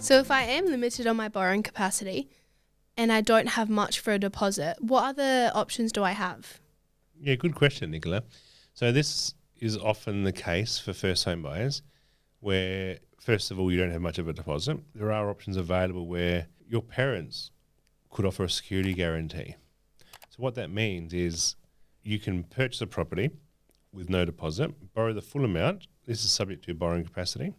So if I am limited on my borrowing capacity and I don't have much for a deposit, what other options do I have? Yeah, good question, Nicola. So this is often the case for first home buyers where, first of all, you don't have much of a deposit. There are options available where your parents could offer a security guarantee. So what that means is you can purchase a property with no deposit, borrow the full amount. This is subject to your borrowing capacity.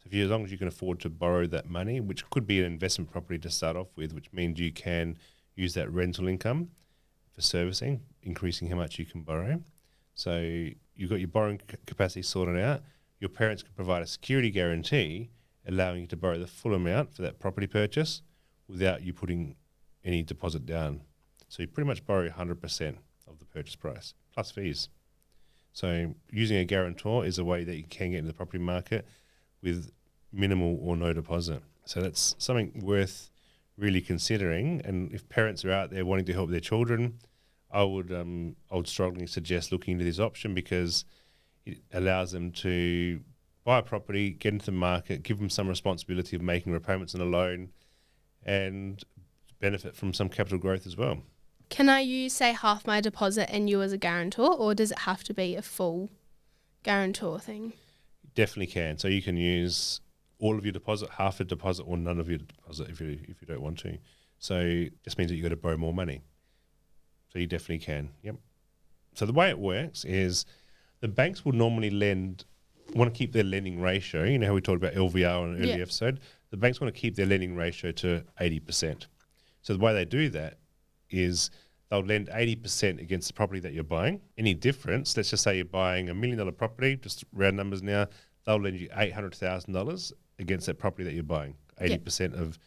So as long as you can afford to borrow that money, which could be an investment property to start off with, which means you can use that rental income for servicing, increasing how much you can borrow. So you've got your borrowing capacity sorted out. Your parents can provide a security guarantee allowing you to borrow the full amount for that property purchase without you putting any deposit down. So you pretty much borrow 100% of the purchase price plus fees. So using a guarantor is a way that you can get into the property market with minimal or no deposit. So that's something worth really considering. And if parents are out there wanting to help their children, I would strongly suggest looking into this option because it allows them to buy a property, get into the market, give them some responsibility of making repayments on a loan, and benefit from some capital growth as well. Can I use, say, half my deposit and you as a guarantor, or does it have to be a full guarantor thing? Definitely can. So you can use all of your deposit, half a deposit, or none of your deposit if you don't want to. So it just means that you've got to borrow more money. So you definitely can. Yep. So the way it works is the banks will normally want to keep their lending ratio. You know how we talked about LVR on an earlier episode? The banks want to keep their lending ratio to 80%. So the way they do that is they'll lend 80% against the property that you're buying. Any difference, let's just say you're buying $1 million property, just round numbers now, they'll lend you $800,000 against that property that you're buying. 80% of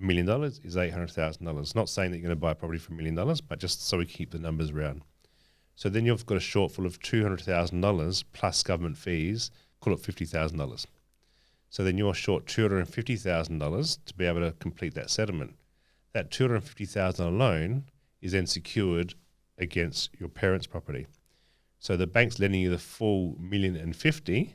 $1 million is $800,000. Not saying that you're going to buy a property for $1 million, but just so we keep the numbers round. So then you've got a shortfall of $200,000 plus government fees, call it $50,000. So then you're short $250,000 to be able to complete that settlement. That $250,000 alone is then secured against your parents' property. So the bank's lending you the full $1,050,000,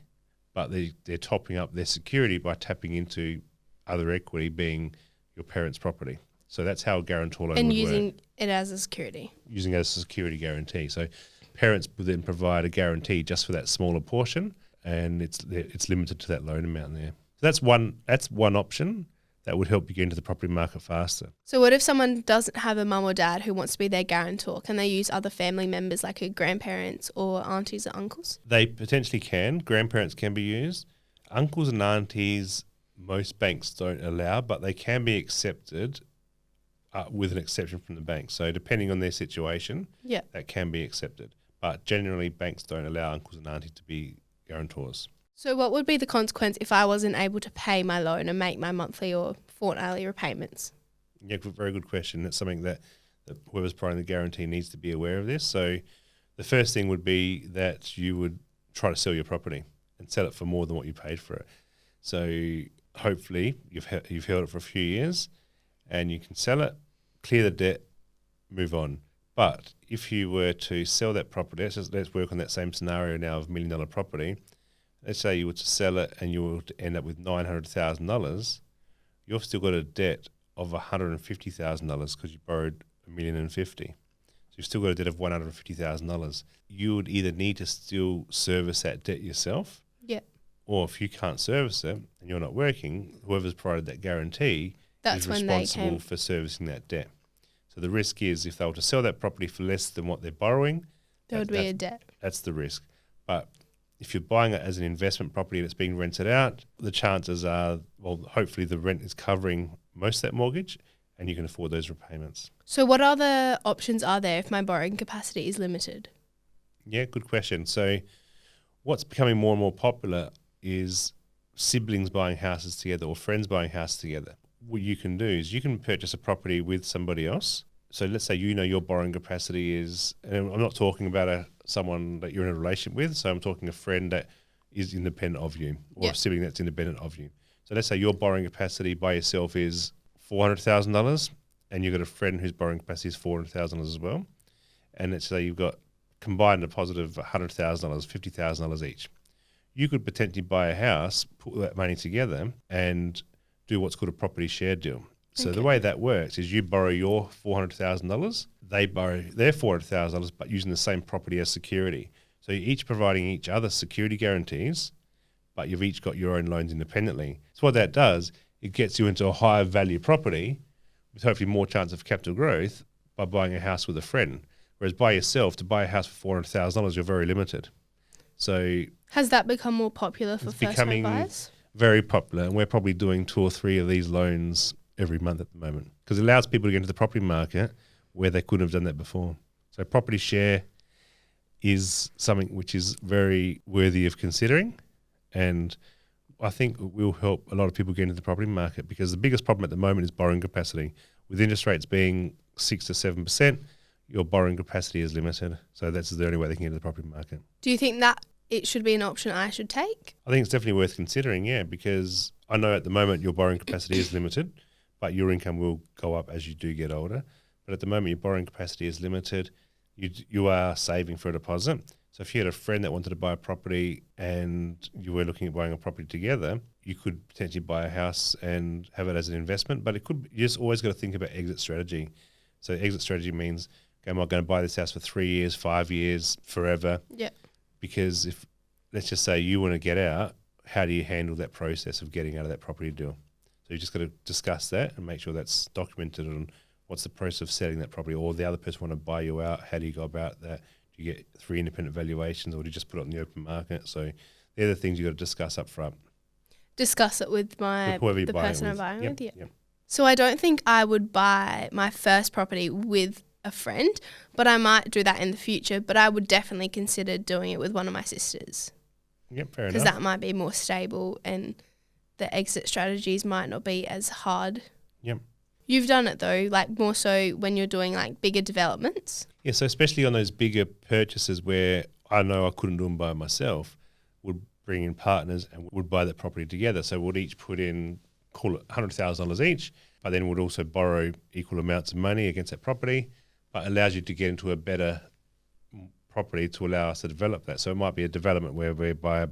but they're topping up their security by tapping into other equity being your parents' property. So that's how a guarantor loan would work. And using it as a security. Using it as a security guarantee. So parents would then provide a guarantee just for that smaller portion, and it's limited to that loan amount there. So that's one option that would help you get into the property market faster. So what if someone doesn't have a mum or dad who wants to be their guarantor? Can they use other family members like her grandparents or aunties or uncles? They potentially can. Grandparents can be used. Uncles and aunties, most banks don't allow, but they can be accepted with an exception from the bank. So depending on their situation, that can be accepted. But generally, banks don't allow uncles and aunties to be guarantors. So what would be the consequence if I wasn't able to pay my loan and make my monthly or fortnightly repayments? Yeah, very good question. That's something that whoever's providing the guarantee needs to be aware of this. So the first thing would be that you would try to sell your property and sell it for more than what you paid for it. So hopefully you've held it for a few years and you can sell it, clear the debt, move on. But if you were to sell that property, let's work on that same scenario now of $1 million property. Let's say you were to sell it and you were to end up with $900,000, you've still got a debt of $150,000 because you borrowed $1,050,000. So you've still got a debt of $150,000. You would either need to still service that debt yourself, or if you can't service it and you're not working, whoever's provided that guarantee is responsible for servicing that debt. So the risk is if they were to sell that property for less than what they're borrowing, there would be a debt. That's the risk. But if you're buying it as an investment property that's being rented out, the chances are, well, hopefully the rent is covering most of that mortgage and you can afford those repayments. So what other options are there if my borrowing capacity is limited? Yeah, good question. So what's becoming more and more popular is siblings buying houses together or friends buying houses together. What you can do is you can purchase a property with somebody else. So let's say your borrowing capacity is, and I'm not talking about someone that you're in a relationship with, so I'm talking a friend that is independent of you or a sibling that's independent of you. So let's say your borrowing capacity by yourself is $400,000 and you've got a friend whose borrowing capacity is $400,000 as well. And let's say you've got combined deposit of $100,000, $50,000 each. You could potentially buy a house, put that money together and do what's called a property share deal. So Okay. the way that works is you borrow your $400,000, they borrow their $400,000, but using the same property as security. So you're each providing each other security guarantees, but you've each got your own loans independently. So what that does, it gets you into a higher value property with hopefully more chance of capital growth by buying a house with a friend. Whereas by yourself, to buy a house for $400,000, you're very limited. So Has that become more popular for it's first home becoming buyers? very popular, and we're probably doing 2 or 3 of these loans every month at the moment because it allows people to get into the property market where they couldn't have done that before. So property share is something which is very worthy of considering, and I think it will help a lot of people get into the property market because the biggest problem at the moment is borrowing capacity. With interest rates being 6 to 7%, your borrowing capacity is limited. So that's the only way they can get into the property market. Do you think that it should be an option I should take? I think it's definitely worth considering, yeah, because I know at the moment your borrowing capacity is limited, but your income will go up as you do get older. But at the moment your borrowing capacity is limited. You are saving for a deposit. So if you had a friend that wanted to buy a property and you were looking at buying a property together, you could potentially buy a house and have it as an investment. But you just always got to think about exit strategy. So exit strategy means, okay, am I going to buy this house for 3 years, 5 years, forever? Yeah. Because if, let's just say you want to get out, how do you handle that process of getting out of that property deal? So you just got to discuss that and make sure that's documented on what's the process of selling that property, or the other person want to buy you out. How do you go about that? Do you get 3 independent valuations, or do you just put it on the open market? So they're the things you got to discuss up front. Discuss it with Whoever you're the buying person I'm with. buying Yep, with. Yeah. yep. So I don't think I would buy my first property with a friend, but I might do that in the future. But I would definitely consider doing it with one of my sisters Yep, fair because enough. that might be more stable and the exit strategies might not be as hard. Yep. You've done it though, like more so when you're doing like bigger developments. Yeah, so especially on those bigger purchases where I know I couldn't do them by myself, would bring in partners and would buy that property together. So we'd each put in, call it $100,000 each, but then would also borrow equal amounts of money against that property, but allows you to get into a better property to allow us to develop that. So it might be a development where we buy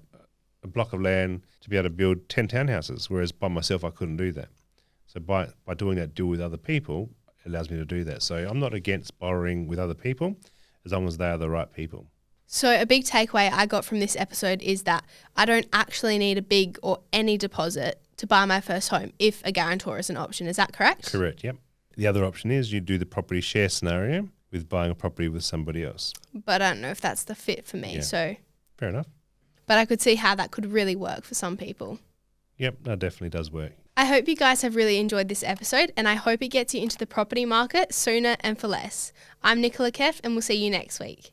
a block of land to be able to build 10 townhouses, whereas by myself I couldn't do that. So by doing that deal with other people, it allows me to do that. So I'm not against borrowing with other people as long as they are the right people. So a big takeaway I got from this episode is that I don't actually need a big or any deposit to buy my first home if a guarantor is an option. Is that correct? Correct, yep. The other option is you do the property share scenario with buying a property with somebody else. But I don't know if that's the fit for me. Yeah. So, Fair enough. but I could see how that could really work for some people. Yep, that definitely does work. I hope you guys have really enjoyed this episode and I hope it gets you into the property market sooner and for less. I'm Nicola Kef and we'll see you next week.